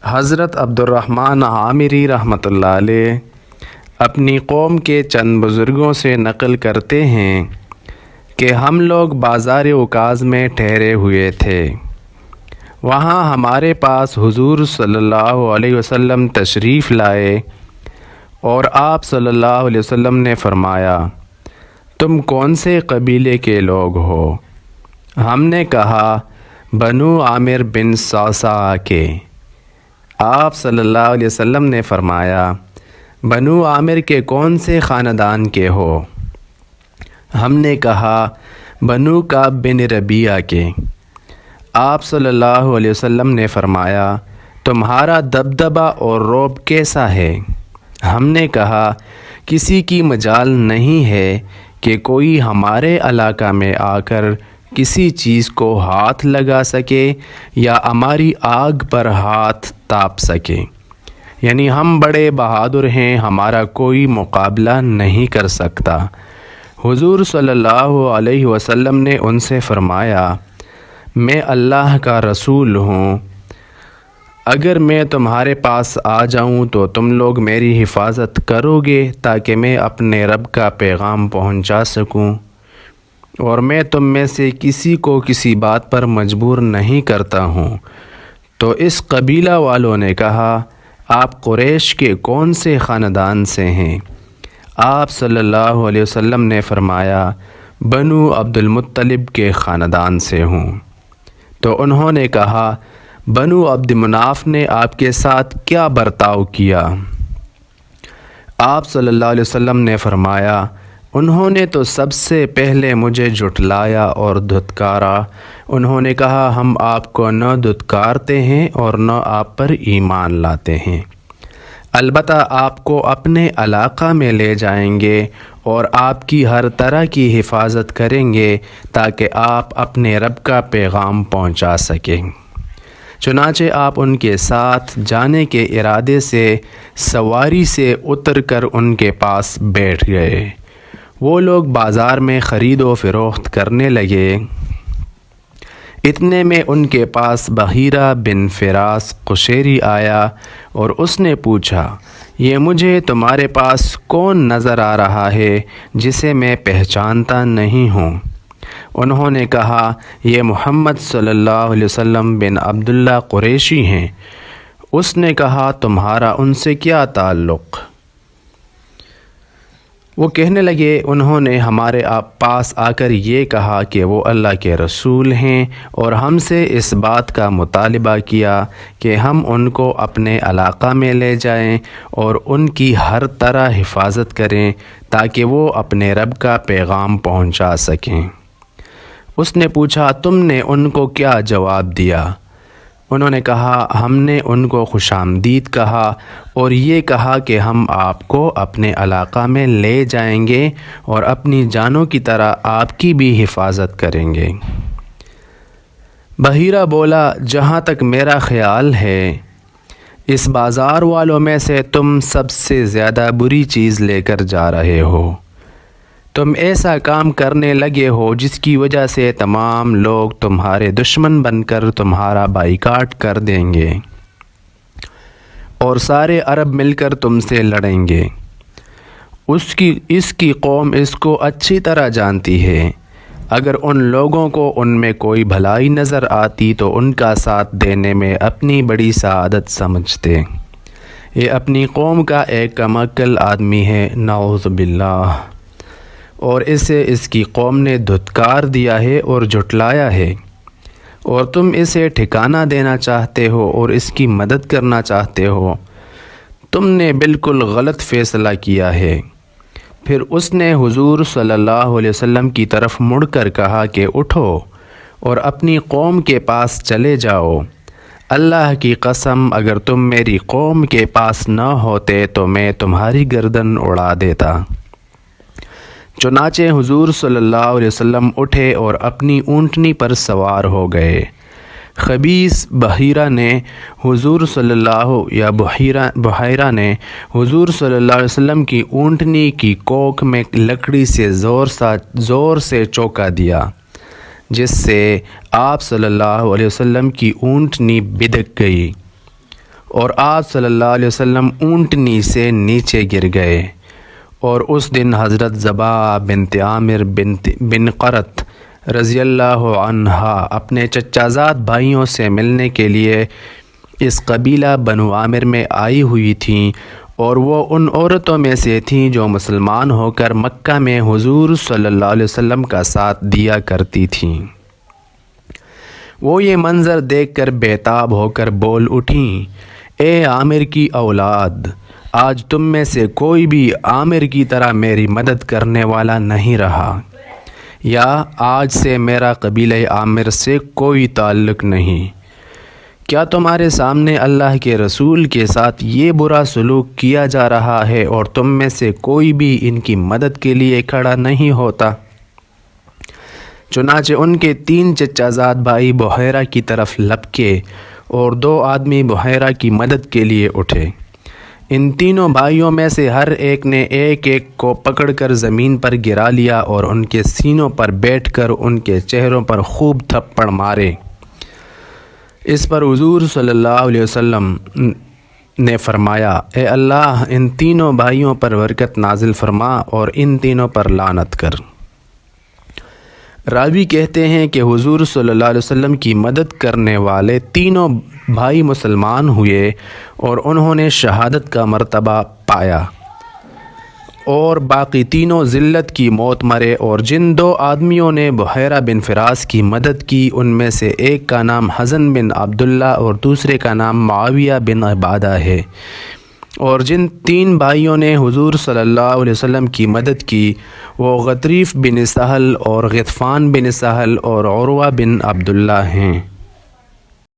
حضرت عبدالرحمن عامری رحمۃ اللہ علیہ اپنی قوم کے چند بزرگوں سے نقل کرتے ہیں کہ ہم لوگ بازار عکاظ میں ٹھہرے ہوئے تھے۔ وہاں ہمارے پاس حضور صلی اللہ علیہ وسلم تشریف لائے اور آپ صلی اللہ علیہ وسلم نے فرمایا، تم کون سے قبیلے کے لوگ ہو؟ ہم نے کہا، بنو عامر بن صعصعہ کے۔ آپ صلی اللہ علیہ وسلم نے فرمایا، بنو عامر کے کون سے خاندان کے ہو؟ ہم نے کہا، بنو کعب بن ربیعہ کے۔ آپ صلی اللہ علیہ وسلم نے فرمایا، تمہارا دبدبہ اور رعب کیسا ہے؟ ہم نے کہا، کسی کی مجال نہیں ہے کہ کوئی ہمارے علاقہ میں آ کر کسی چیز کو ہاتھ لگا سکے یا ہماری آگ پر ہاتھ تاپ سکے، یعنی ہم بڑے بہادر ہیں، ہمارا کوئی مقابلہ نہیں کر سکتا۔ حضور صلی اللہ علیہ وسلم نے ان سے فرمایا، میں اللہ کا رسول ہوں، اگر میں تمہارے پاس آ جاؤں تو تم لوگ میری حفاظت کرو گے تاکہ میں اپنے رب کا پیغام پہنچا سکوں، اور میں تم میں سے کسی کو کسی بات پر مجبور نہیں کرتا ہوں۔ تو اس قبیلہ والوں نے کہا، آپ قریش کے کون سے خاندان سے ہیں؟ آپ صلی اللہ علیہ وسلم نے فرمایا، بنو عبد المطلب کے خاندان سے ہوں۔ تو انہوں نے کہا، بنو عبد مناف نے آپ کے ساتھ کیا برتاؤ کیا؟ آپ صلی اللہ علیہ وسلم نے فرمایا، انہوں نے تو سب سے پہلے مجھے جھٹلایا اور دھتکارا۔ انہوں نے کہا، ہم آپ کو نہ دھتکارتے ہیں اور نہ آپ پر ایمان لاتے ہیں، البتہ آپ کو اپنے علاقہ میں لے جائیں گے اور آپ کی ہر طرح کی حفاظت کریں گے تاکہ آپ اپنے رب کا پیغام پہنچا سکیں۔ چنانچہ آپ ان کے ساتھ جانے کے ارادے سے سواری سے اتر کر ان کے پاس بیٹھ گئے۔ وہ لوگ بازار میں خرید و فروخت کرنے لگے۔ اتنے میں ان کے پاس بحیرہ بن فراس قشیری آیا اور اس نے پوچھا، یہ مجھے تمہارے پاس کون نظر آ رہا ہے جسے میں پہچانتا نہیں ہوں؟ انہوں نے کہا، یہ محمد صلی اللہ علیہ وسلم بن عبداللہ قریشی ہیں۔ اس نے کہا، تمہارا ان سے کیا تعلق؟ وہ کہنے لگے، انہوں نے ہمارے پاس آ کر یہ کہا کہ وہ اللہ کے رسول ہیں اور ہم سے اس بات کا مطالبہ کیا کہ ہم ان کو اپنے علاقہ میں لے جائیں اور ان کی ہر طرح حفاظت کریں تاکہ وہ اپنے رب کا پیغام پہنچا سکیں۔ اس نے پوچھا، تم نے ان کو کیا جواب دیا؟ انہوں نے کہا، ہم نے ان کو خوش آمدید کہا اور یہ کہا کہ ہم آپ کو اپنے علاقہ میں لے جائیں گے اور اپنی جانوں کی طرح آپ کی بھی حفاظت کریں گے۔ بحیرہ بولا، جہاں تک میرا خیال ہے، اس بازار والوں میں سے تم سب سے زیادہ بری چیز لے کر جا رہے ہو۔ تم ایسا کام کرنے لگے ہو جس کی وجہ سے تمام لوگ تمہارے دشمن بن کر تمہارا بائیکاٹ کر دیں گے اور سارے عرب مل کر تم سے لڑیں گے۔ اس کی قوم اس کو اچھی طرح جانتی ہے۔ اگر ان لوگوں کو ان میں کوئی بھلائی نظر آتی تو ان کا ساتھ دینے میں اپنی بڑی سعادت سمجھتے۔ یہ اپنی قوم کا ایک کم عقل آدمی ہے، نعوذ باللہ، اور اسے اس کی قوم نے دھتکار دیا ہے اور جھٹلایا ہے، اور تم اسے ٹھکانہ دینا چاہتے ہو اور اس کی مدد کرنا چاہتے ہو۔ تم نے بالکل غلط فیصلہ کیا ہے۔ پھر اس نے حضور صلی اللہ علیہ وسلم کی طرف مڑ کر کہا کہ اٹھو اور اپنی قوم کے پاس چلے جاؤ۔ اللہ کی قسم، اگر تم میری قوم کے پاس نہ ہوتے تو میں تمہاری گردن اڑا دیتا۔ چنانچہ حضور صلی اللہ علیہ وسلم اٹھے اور اپنی اونٹنی پر سوار ہو گئے۔ خبیث بحیرہ نے حضور صلی اللہ علیہ وسلم کی اونٹنی کی کوکھ میں لکڑی سے زور سے چوکا دیا، جس سے آپ صلی اللہ علیہ وسلم کی اونٹنی بدک گئی۔ اور آپ صلی اللہ علیہ وسلم اونٹنی سے نیچے گر گئے، اور اس دن حضرت زبا بنت عامر بن قرۃ رضی اللہ عنہا اپنے چچا زاد بھائیوں سے ملنے کے لیے اس قبیلہ بنو عامر میں آئی ہوئی تھیں، اور وہ ان عورتوں میں سے تھیں جو مسلمان ہو کر مکہ میں حضور صلی اللہ علیہ وسلم کا ساتھ دیا کرتی تھیں۔ وہ یہ منظر دیکھ کر بے تاب ہو کر بول اٹھیں، اے عامر کی اولاد، آج تم میں سے کوئی بھی عامر کی طرح میری مدد کرنے والا نہیں رہا، یا آج سے میرا قبیلہ عامر سے کوئی تعلق نہیں۔ کیا تمہارے سامنے اللہ کے رسول کے ساتھ یہ برا سلوک کیا جا رہا ہے اور تم میں سے کوئی بھی ان کی مدد کے لیے کھڑا نہیں ہوتا؟ چنانچہ ان کے 3 چچا زاد بھائی بحیرہ کی طرف لپکے اور 2 آدمی بحیرہ کی مدد کے لیے اٹھے۔ ان تینوں بھائیوں میں سے ہر ایک نے ایک ایک کو پکڑ کر زمین پر گرا لیا اور ان کے سینوں پر بیٹھ کر ان کے چہروں پر خوب تھپڑ مارے۔ اس پر حضور صلی اللہ علیہ وسلم نے فرمایا، اے اللہ، ان تینوں بھائیوں پر برکت نازل فرما اور ان تینوں پر لعنت کر۔ راوی کہتے ہیں کہ حضور صلی اللہ علیہ وسلم کی مدد کرنے والے تینوں بھائی مسلمان ہوئے اور انہوں نے شہادت کا مرتبہ پایا، اور باقی تینوں ذلت کی موت مرے۔ اور جن 2 آدمیوں نے بحیرہ بن فراس کی مدد کی ان میں سے ایک کا نام حزن بن عبداللہ اور دوسرے کا نام معاویہ بن عبادہ ہے، اور جن 3 بھائیوں نے حضور صلی اللہ علیہ وسلم کی مدد کی وہ غطریف بن سہل اور غطفان بن سہل اور عروہ بن عبداللہ ہیں۔